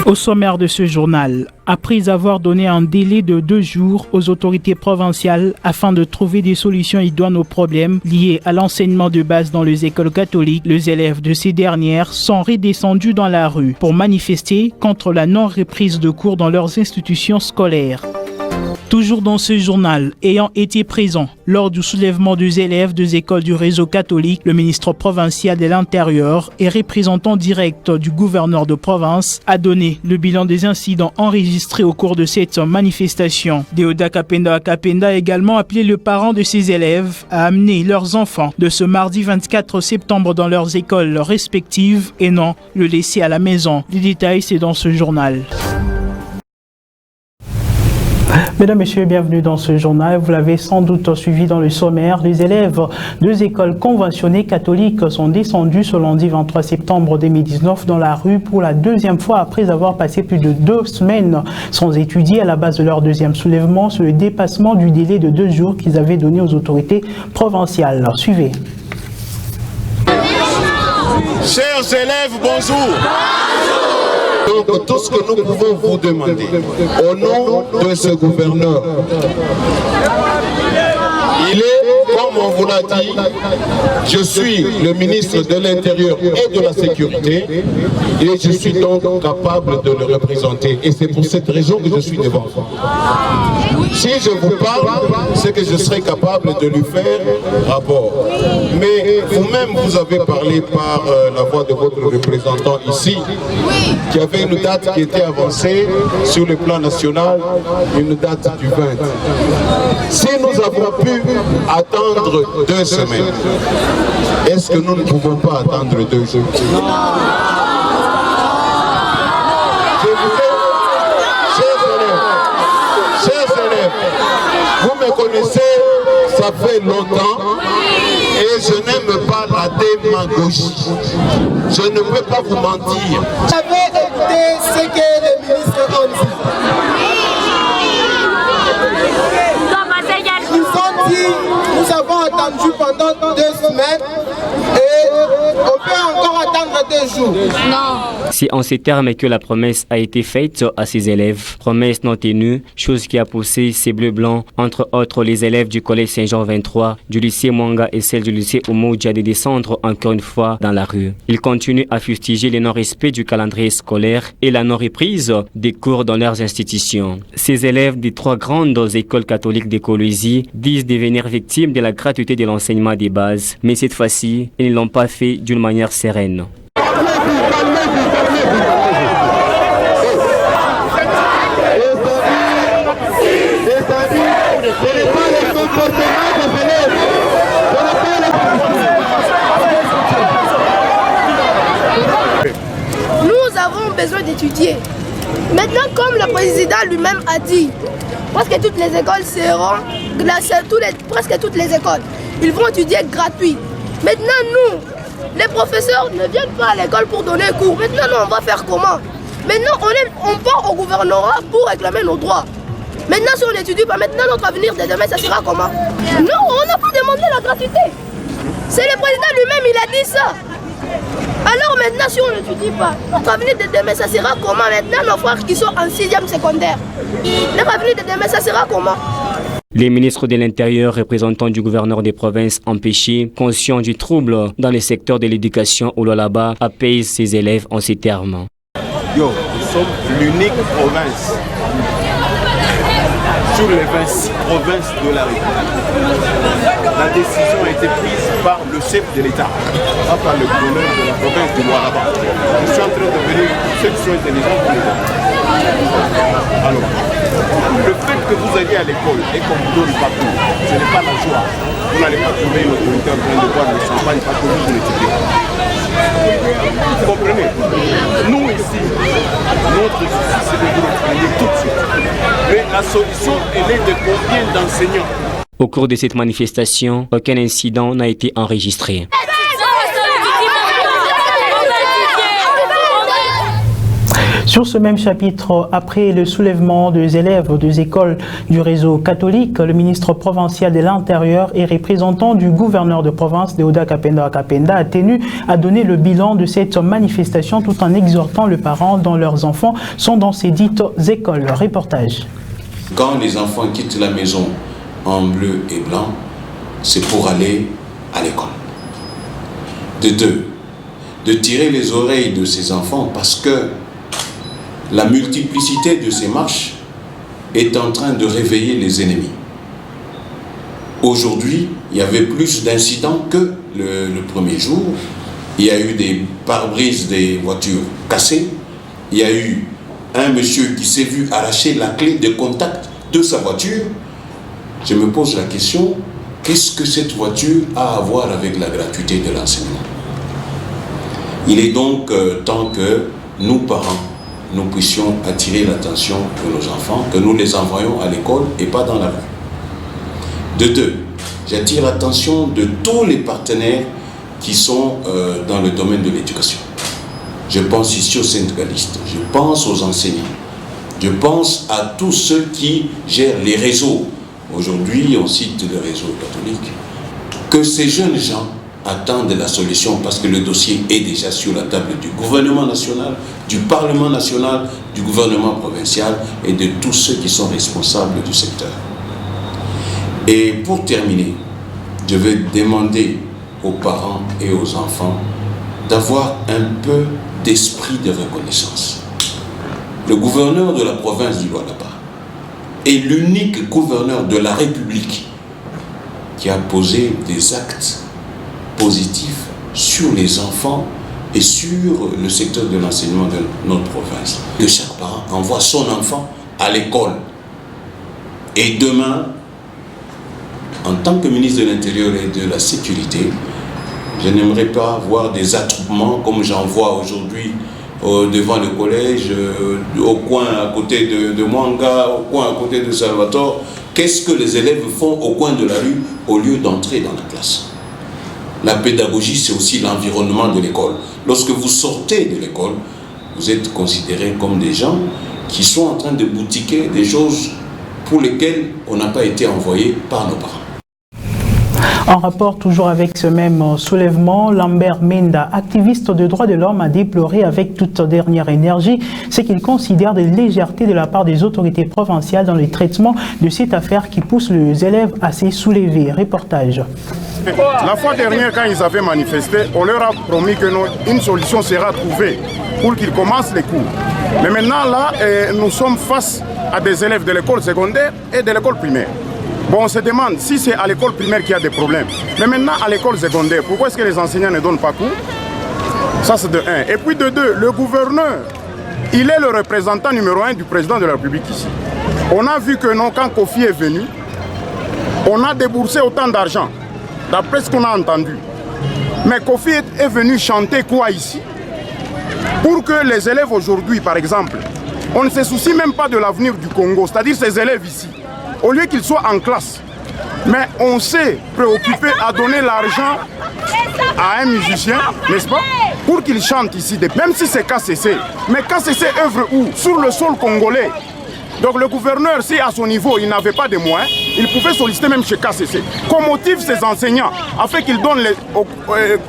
Au sommaire de ce journal, après avoir donné un délai de 2 jours aux autorités provinciales afin de trouver des solutions idoines aux problèmes liés à l'enseignement de base dans les écoles catholiques, les élèves de ces dernières sont redescendus dans la rue pour manifester contre la non-reprise de cours dans leurs institutions scolaires. Toujours dans ce journal, ayant été présent lors du soulèvement des élèves des écoles du réseau catholique, le ministre provincial de l'Intérieur et représentant direct du gouverneur de province a donné le bilan des incidents enregistrés au cours de cette manifestation. Deoda Kapenda a également appelé les parents de ces élèves à amener leurs enfants de ce mardi 24 septembre dans leurs écoles respectives et non le laisser à la maison. Les détails, c'est dans ce journal. Mesdames, Messieurs, bienvenue dans ce journal. Vous l'avez sans doute suivi dans le sommaire. Les élèves des écoles conventionnées catholiques sont descendus ce lundi 23 septembre 2019 dans la rue pour la deuxième fois après avoir passé plus de 2 semaines sans étudier à la base de leur deuxième soulèvement sur le dépassement du délai de 2 jours qu'ils avaient donné aux autorités provinciales. Suivez. Chers élèves, bonjour. Donc tout ce que nous pouvons vous demander au nom de ce gouverneur, il est, comme on vous l'a dit, je suis le ministre de l'Intérieur et de la Sécurité et je suis donc capable de le représenter. Et c'est pour cette raison que je suis devant vous. Si je vous parle, c'est que je serai capable de lui faire rapport. Mais vous-même, vous avez parlé par la voix de votre représentant ici, qui avait une date qui était avancée sur le plan national, une date du 20. Si nous avons pu attendre 2 semaines, est-ce que nous ne pouvons pas attendre 2 jours? Chers élèves, vous me connaissez, ça fait longtemps et je n'aime pas la démagogie. Je ne peux pas vous mentir. Vous avez écouté ce que le ministre a dit. Ils ont dit, nous avons attendu pendant 2 semaines et on peut encore attendre 2 jours. Non. C'est en ces termes que la promesse a été faite à ses élèves. Promesse non tenue, chose qui a poussé ces bleus blancs, entre autres les élèves du collège Saint-Jean 23, du lycée Mwanga et celle du lycée Omoudja de descendre encore une fois dans la rue. Ils continuent à fustiger le non-respect du calendrier scolaire et la non-reprise des cours dans leurs institutions. Ces élèves des 3 grandes écoles catholiques d'écologie disent devenir victimes de la gratuité de l'enseignement des bases, mais cette fois-ci, ils ne l'ont pas fait d'une manière sereine. Nous avons besoin d'étudier. Maintenant, comme le président lui-même a dit, presque toutes les écoles seront, presque toutes les écoles, ils vont étudier gratuit. Maintenant, nous, les professeurs ne viennent pas à l'école pour donner cours. Maintenant, nous, on va faire comment? Maintenant, on part au gouvernorat pour réclamer nos droits. Maintenant, si on n'étudie pas, maintenant, notre avenir de demain, ça sera comment? Non, on n'a pas demandé la gratuité. C'est le président lui-même, il a dit ça. Alors maintenant, si on n'étudie pas, notre avenir de demain, ça sera comment? Maintenant, nos frères qui sont en 6e secondaire, leur avenir de demain, ça sera comment? Les ministres de l'Intérieur, représentants du gouverneur des provinces empêchés, conscients du trouble dans le secteur de l'éducation au Lualaba, apaisent ses élèves en ces termes. Nous sommes l'unique province sur les 26 provinces de la République. La décision a été prise par le chef de l'État, pas par le gouverneur de la province du Lualaba. Je suis en train de venir, ceux qui sont intelligents pour les voir. Alors, le fait que vous alliez à l'école et qu'on vous donne partout, ce n'est pas la joie. Vous n'allez pas trouver une autorité en train de boire le champagne parce que vous l'étudiez. Vous comprenez? Nous ici, notre souci c'est de vous reprendre tout de suite. Mais la solution, elle est de combien d'enseignants? Au cours de cette manifestation, aucun incident n'a été enregistré. Sur ce même chapitre, après le soulèvement des élèves des écoles du réseau catholique, le ministre provincial de l'Intérieur et représentant du gouverneur de province, Deoda Kapenda Kapenda, a tenu à donner le bilan de cette manifestation tout en exhortant les parents dont leurs enfants sont dans ces dites écoles. Reportage. Quand les enfants quittent la maison en bleu et blanc, c'est pour aller à l'école. De deux, de tirer les oreilles de ces enfants parce que la multiplicité de ces marches est en train de réveiller les ennemis. Aujourd'hui, il y avait plus d'incidents que le premier jour. Il y a eu des pare-brises des voitures cassées. Il y a eu un monsieur qui s'est vu arracher la clé de contact de sa voiture. Je me pose la question, qu'est-ce que cette voiture a à voir avec la gratuité de l'enseignement? Il est donc temps que nous, parents, nous puissions attirer l'attention de nos enfants, que nous les envoyons à l'école et pas dans la rue. De deux, j'attire l'attention de tous les partenaires qui sont dans le domaine de l'éducation. Je pense ici aux syndicalistes, je pense aux enseignants, je pense à tous ceux qui gèrent les réseaux. Aujourd'hui, on cite le réseau catholique. Que ces jeunes gens attendent la solution parce que le dossier est déjà sur la table du gouvernement national, du Parlement national, du gouvernement provincial et de tous ceux qui sont responsables du secteur. Et pour terminer, je vais demander aux parents et aux enfants d'avoir un peu d'esprit de reconnaissance. Le gouverneur de la province du Lualaba est l'unique gouverneur de la République qui a posé des actes positifs sur les enfants et sur le secteur de l'enseignement de notre province. Que chaque parent envoie son enfant à l'école. Et demain, en tant que ministre de l'Intérieur et de la Sécurité, je n'aimerais pas voir des attroupements comme j'en vois aujourd'hui devant le collège, au coin à côté de Mwanga, au coin à côté de Salvatore. Qu'est-ce que les élèves font au coin de la rue au lieu d'entrer dans la classe? La pédagogie, c'est aussi l'environnement de l'école. Lorsque vous sortez de l'école, vous êtes considérés comme des gens qui sont en train de boutiquer des choses pour lesquelles on n'a pas été envoyé par nos parents. En rapport toujours avec ce même soulèvement, Lambert Menda, activiste de droits de l'homme, a déploré avec toute dernière énergie ce qu'il considère de légèreté de la part des autorités provinciales dans le traitement de cette affaire qui pousse les élèves à se soulever. Reportage. La fois dernière, quand ils avaient manifesté, on leur a promis qu'une solution sera trouvée pour qu'ils commencent les cours. Mais maintenant, là, nous sommes face à des élèves de l'école secondaire et de l'école primaire. Bon, on se demande si c'est à l'école primaire qu'il y a des problèmes. Mais maintenant, à l'école secondaire, pourquoi est-ce que les enseignants ne donnent pas cours? Ça, c'est de un. Et puis de deux, le gouverneur, il est le représentant numéro 1 du président de la République ici. On a vu que non, quand Kofi est venu, on a déboursé autant d'argent, d'après ce qu'on a entendu. Mais Kofi est venu chanter quoi ici? Pour que les élèves aujourd'hui, par exemple, on ne se soucie même pas de l'avenir du Congo, c'est-à-dire ces élèves ici. Au lieu qu'ils soient en classe, mais on s'est préoccupé à donner l'argent à un musicien, n'est-ce pas, pour qu'il chante ici, même si c'est KCC. Mais KCC œuvre où? Sur le sol congolais. Donc le gouverneur, si à son niveau il n'avait pas de moyens, il pouvait solliciter même chez KCC. Qu'on motive ses enseignants afin qu'ils donnent les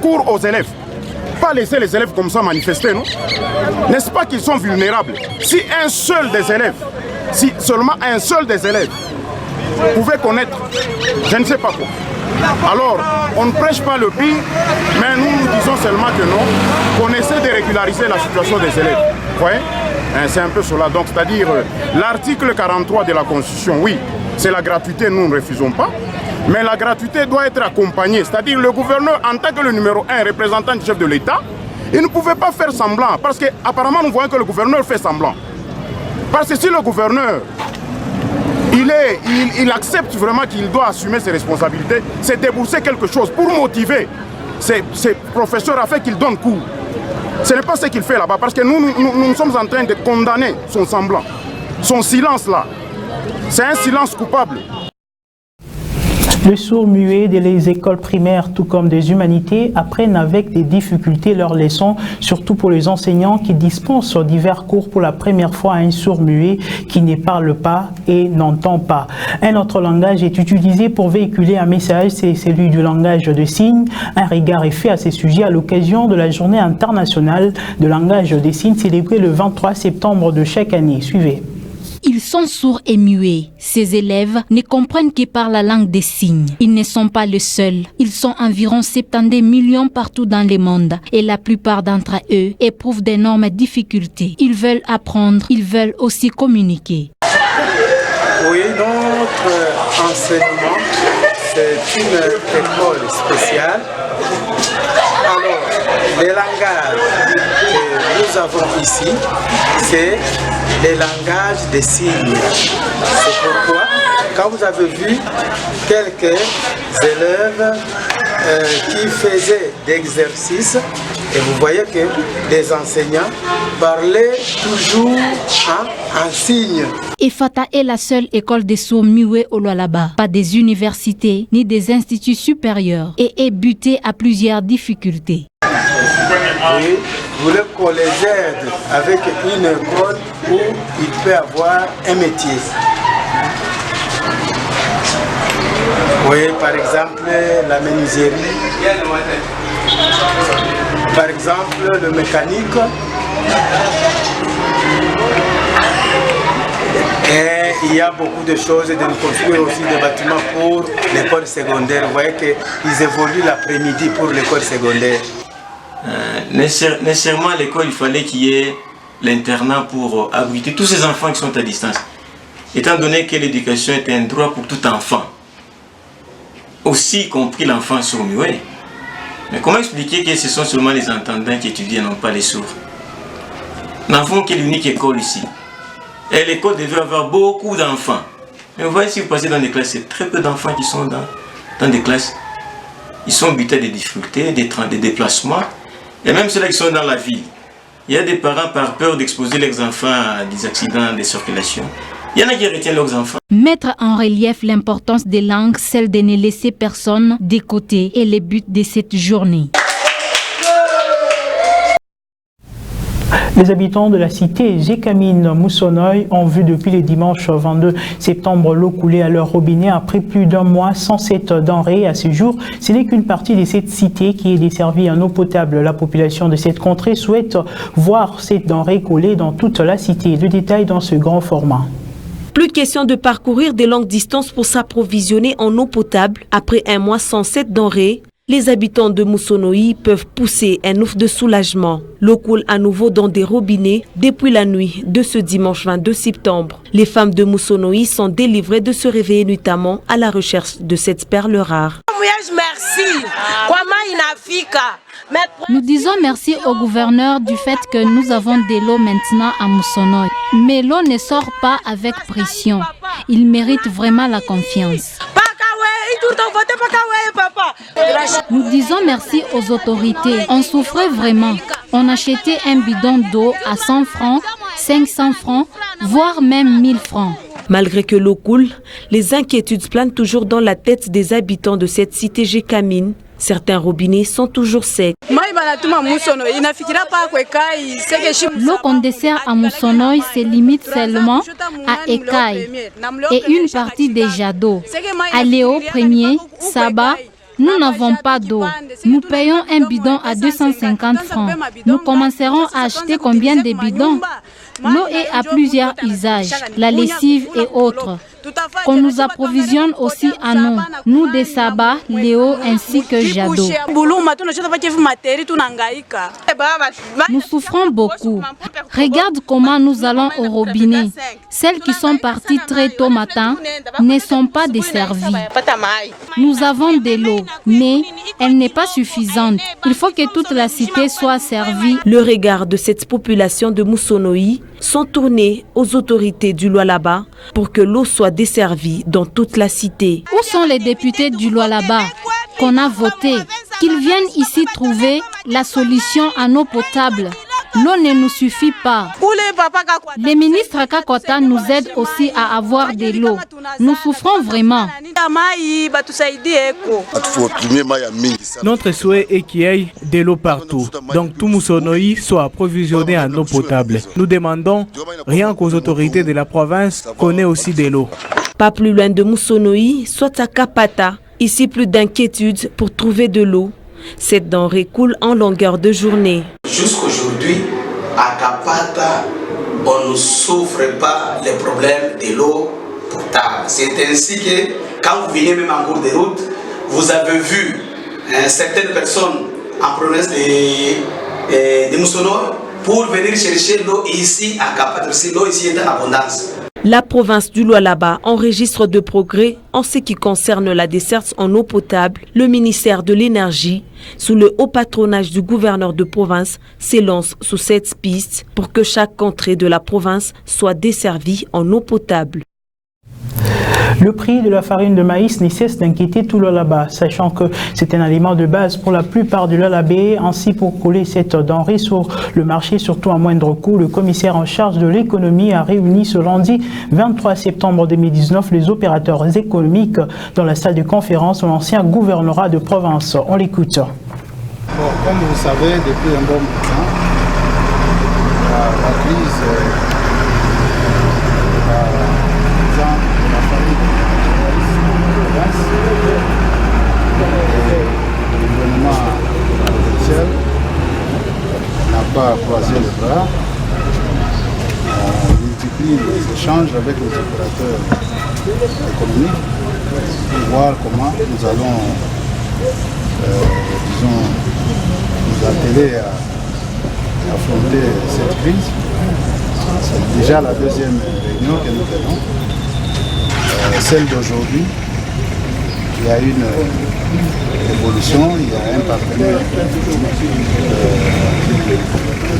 cours aux élèves. Pas laisser les élèves comme ça manifester, non? N'est-ce pas qu'ils sont vulnérables? Si un seul des élèves, si seulement un seul des élèves pouvait connaître, je ne sais pas quoi. Alors, on ne prêche pas le pire, mais nous disons seulement que non, qu'on essaie de régulariser la situation des élèves. Vous voyez? C'est un peu cela. Donc, c'est-à-dire, l'article 43 de la Constitution, oui, c'est la gratuité, nous ne refusons pas. Mais la gratuité doit être accompagnée. C'est-à-dire, le gouverneur, en tant que le numéro 1 représentant du chef de l'État, il ne pouvait pas faire semblant. Parce qu'apparemment, nous voyons que le gouverneur fait semblant. Parce que si le gouverneur, il accepte vraiment qu'il doit assumer ses responsabilités, c'est débourser quelque chose pour motiver ses professeurs afin qu'ils donnent cours. Ce n'est pas ce qu'il fait là-bas, parce que nous sommes en train de condamner son semblant. Son silence là, c'est un silence coupable. Les sourds-muets des écoles primaires, tout comme des humanités, apprennent avec des difficultés leurs leçons, surtout pour les enseignants qui dispensent divers cours pour la première fois à un sourd-muet qui ne parle pas et n'entend pas. Un autre langage est utilisé pour véhiculer un message, c'est celui du langage de signes. Un regard est fait à ces sujets à l'occasion de la Journée internationale de langage des signes célébrée le 23 septembre de chaque année. Suivez. Ils sont sourds et muets. Ces élèves ne comprennent que par la langue des signes. Ils ne sont pas les seuls. Ils sont environ 70 millions partout dans le monde et la plupart d'entre eux éprouvent d'énormes difficultés. Ils veulent apprendre, ils veulent aussi communiquer. Oui, notre enseignement, c'est une école spéciale. Alors, les langages que nous avons ici, c'est les langages des signes. C'est pourquoi, quand vous avez vu quelques élèves qui faisaient d'exercices, et vous voyez que les enseignants parlaient toujours en signes. Efata est la seule école des sourds-muets au Lualaba, pas des universités ni des instituts supérieurs, et est butée à plusieurs difficultés. Oui, vous voulez qu'on les aide avec une école où il peut avoir un métier. Oui, par exemple la menuiserie, par exemple le mécanique. Et il y a beaucoup de choses, de construire aussi des bâtiments pour l'école secondaire. Vous voyez qu'ils évoluent l'après-midi pour l'école secondaire. Nécessairement à l'école, il fallait qu'il y ait l'internat pour abriter tous ces enfants qui sont à distance. Étant donné que l'éducation est un droit pour tout enfant, aussi y compris l'enfant sourd-muet. Mais comment expliquer que ce sont seulement les entendants qui étudient, non pas les sourds? Nous n'avons que l'unique école ici. Et l'école devait avoir beaucoup d'enfants. Mais vous voyez, si vous passez dans des classes, c'est très peu d'enfants qui sont dans des classes. Ils sont butés à des difficultés, des déplacements. Et même ceux-là qui sont dans la ville. Il y a des parents par peur d'exposer leurs enfants à des accidents de circulation. Il y en a qui retiennent leurs enfants. Mettre en relief l'importance des langues, celle de ne laisser personne de côté, est le but de cette journée. Les habitants de la cité Gécamine Moussonoy ont vu depuis le dimanche 22 septembre l'eau couler à leur robinet après plus d'un mois sans cette denrée. À ce jour, ce n'est qu'une partie de cette cité qui est desservie en eau potable. La population de cette contrée souhaite voir cette denrée couler dans toute la cité. Le détail dans ce grand format. Plus question de parcourir des longues distances pour s'approvisionner en eau potable. Après un mois sans cette denrée, les habitants de Moussonoï peuvent pousser un ouf de soulagement. L'eau coule à nouveau dans des robinets depuis la nuit de ce dimanche 22 septembre. Les femmes de Moussonoï sont délivrées de se réveiller nuitamment à la recherche de cette perle rare. Nous disons merci au gouverneur du fait que nous avons de l'eau maintenant à Moussonoï. Mais l'eau ne sort pas avec pression. Il mérite vraiment la confiance. Nous disons merci aux autorités. On souffrait vraiment. On achetait un bidon d'eau à 100 francs, 500 francs, voire même 1000 francs. Malgré que l'eau coule, les inquiétudes planent toujours dans la tête des habitants de cette cité Gécamine. Certains robinets sont toujours secs. L'eau qu'on dessert à Moussonoï se limite seulement à Ekaï et une partie des Jado. À Léo 1er, Saba, nous n'avons pas d'eau. Nous payons un bidon à 250 francs. Nous commencerons à acheter combien de bidons? L'eau est à plusieurs usages, la lessive et autres. Qu'on nous approvisionne aussi à nous des Saba, Léo ainsi que Jado. Nous souffrons beaucoup. Regarde comment nous allons au robinet. Celles qui sont parties très tôt matin ne sont pas desservies. Nous avons de l'eau, mais elle n'est pas suffisante. Il faut que toute la cité soit servie. Le regard de cette population de Moussonoï sont tournés aux autorités du Lualaba pour que l'eau soit desservie dans toute la cité. Où sont les députés du Lualaba qu'on a voté? Qu'ils viennent ici trouver la solution en eau potable. L'eau ne nous suffit pas. Les ministres Kakota nous aident aussi à avoir de l'eau. Nous souffrons vraiment. Notre souhait est qu'il y ait de l'eau partout. Donc tout Moussonoï soit approvisionné en eau potable. Nous demandons, rien qu'aux autorités de la province, qu'on ait aussi de l'eau. Pas plus loin de Moussonoï, soit à Kapata. Ici, plus d'inquiétude pour trouver de l'eau. Cette denrée coule en longueur de journée. Jusqu'aujourd'hui, à Kapata, on ne souffre pas les problèmes de l'eau potable. C'est ainsi que quand vous venez même en cours de route, vous avez vu certaines personnes en province de Moussonoï pour venir chercher l'eau ici à Kapata. L'eau ici est en abondance. La province du Lualaba enregistre de progrès en ce qui concerne la desserte en eau potable. Le ministère de l'Énergie, sous le haut patronage du gouverneur de province, s'élance sous cette piste pour que chaque contrée de la province soit desservie en eau potable. Le prix de la farine de maïs ne cesse d'inquiéter tout le Lualaba, sachant que c'est un aliment de base pour la plupart du Lualabais. Ainsi, pour coller cette denrée sur le marché, surtout à moindre coût, le commissaire en charge de l'économie a réuni ce lundi 23 septembre 2019 les opérateurs économiques dans la salle de conférence de l'ancien gouvernorat de province. On l'écoute. Bon, comme vous savez, depuis un bon moment, la crise le gouvernement provincial n'a pas croisé les bras. On multiplie les échanges avec les opérateurs économiques pour voir comment nous allons nous atteler à affronter cette crise. C'est déjà la deuxième réunion que nous tenons. Celle d'aujourd'hui, il y a une évolution, il y a un partenaire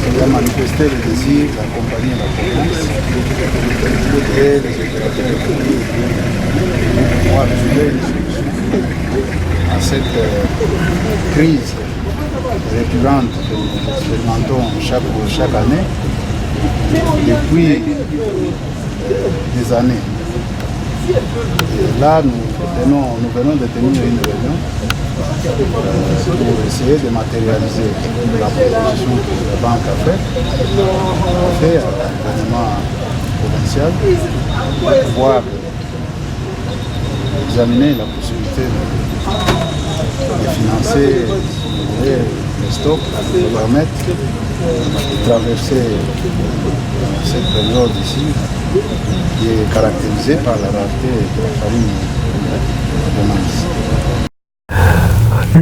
qui a manifesté le désir d'accompagner la province et les opérateurs économiques pour trouver une solution à cette crise récurrente que nous expérimentons chaque année depuis des années. Et là, nous venons de tenir une réunion pour essayer de matérialiser la proposition que la banque a faite à le gouvernement provincial pour pouvoir examiner la possibilité de financer les stocks pour permettre de traverser cette période ici qui est caractérisée par la rareté de la farine de maïs.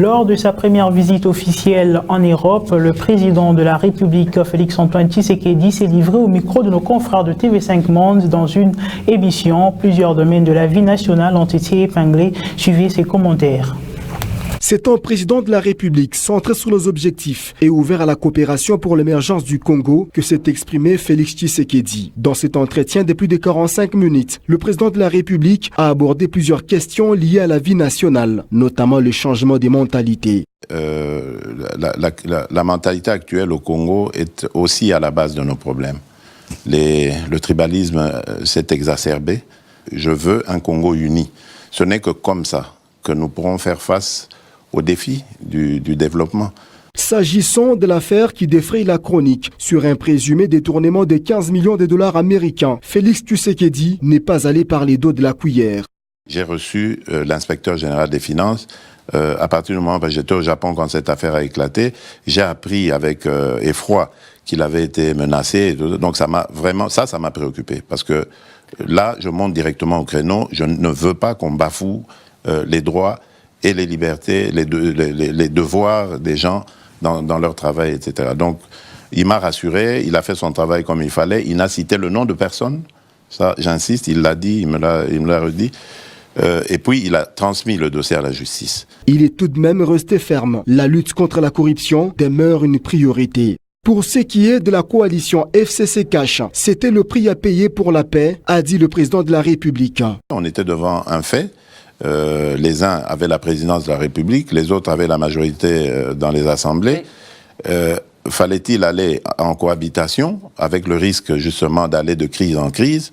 Lors de sa première visite officielle en Europe, le président de la République, Félix-Antoine Tshisekedi, s'est livré au micro de nos confrères de TV5 Monde dans une émission. Plusieurs domaines de la vie nationale ont été épinglés. Suivez ses commentaires. C'est un président de la République centré sur les objectifs et ouvert à la coopération pour l'émergence du Congo que s'est exprimé Félix Tshisekedi. Dans cet entretien de plus de 45 minutes, le président de la République a abordé plusieurs questions liées à la vie nationale, notamment le changement des mentalités. La mentalité actuelle au Congo est aussi à la base de nos problèmes. Le tribalisme s'est exacerbé. Je veux un Congo uni. Ce n'est que comme ça que nous pourrons faire face aux défis du développement. S'agissant de l'affaire qui défraye la chronique sur un présumé détournement de 15 millions de dollars américains, Félix Tshisekedi n'est pas allé par les dos de la cuillère. J'ai reçu l'inspecteur général des finances. À partir du moment où j'étais au Japon quand cette affaire a éclaté, j'ai appris avec effroi qu'il avait été menacé. Donc ça m'a préoccupé. Parce que là, je monte directement au créneau. Je ne veux pas qu'on bafoue les droits et les libertés, les devoirs des gens dans leur travail, etc. Donc, il m'a rassuré, il a fait son travail comme il fallait, il n'a cité le nom de personne, ça j'insiste, il l'a dit, il me l'a redit, et puis il a transmis le dossier à la justice. Il est tout de même resté ferme. La lutte contre la corruption demeure une priorité. Pour ce qui est de la coalition FCC Cash, c'était le prix à payer pour la paix, a dit le président de la République. On était devant un fait. Les uns avaient la présidence de la République, les autres avaient la majorité dans les assemblées. fallait-il aller en cohabitation avec le risque justement d'aller de crise en crise,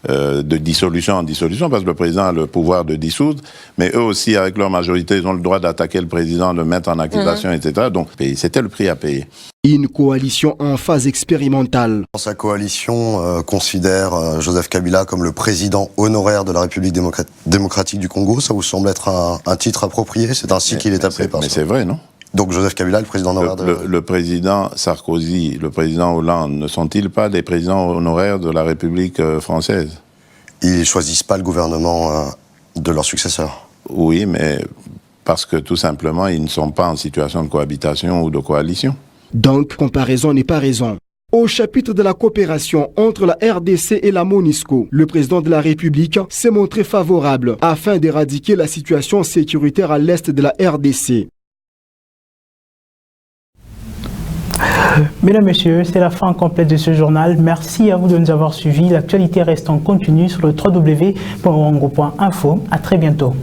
de dissolution en dissolution, parce que le président a le pouvoir de dissoudre, mais eux aussi, avec leur majorité, ils ont le droit d'attaquer le président, de le mettre en accusation, etc. Donc, c'était le prix à payer. Une coalition en phase expérimentale. Sa coalition considère Joseph Kabila comme le président honoraire de la République démocratique du Congo. Ça vous semble être un titre approprié? C'est ainsi qu'il est appelé par Mais c'est vrai, non? Donc Joseph Kabila, le président honoraire le président Sarkozy, le président Hollande, ne sont-ils pas des présidents honoraires de la République française? Ils ne choisissent pas le gouvernement de leur successeur. Oui, mais parce que tout simplement, ils ne sont pas en situation de cohabitation ou de coalition. Donc, comparaison n'est pas raison. Au chapitre de la coopération entre la RDC et la MONUSCO, le président de la République s'est montré favorable afin d'éradiquer la situation sécuritaire à l'est de la RDC. Mesdames, Messieurs, c'est la fin complète de ce journal. Merci à vous de nous avoir suivis. L'actualité reste en continu sur le www.wango.info. À très bientôt.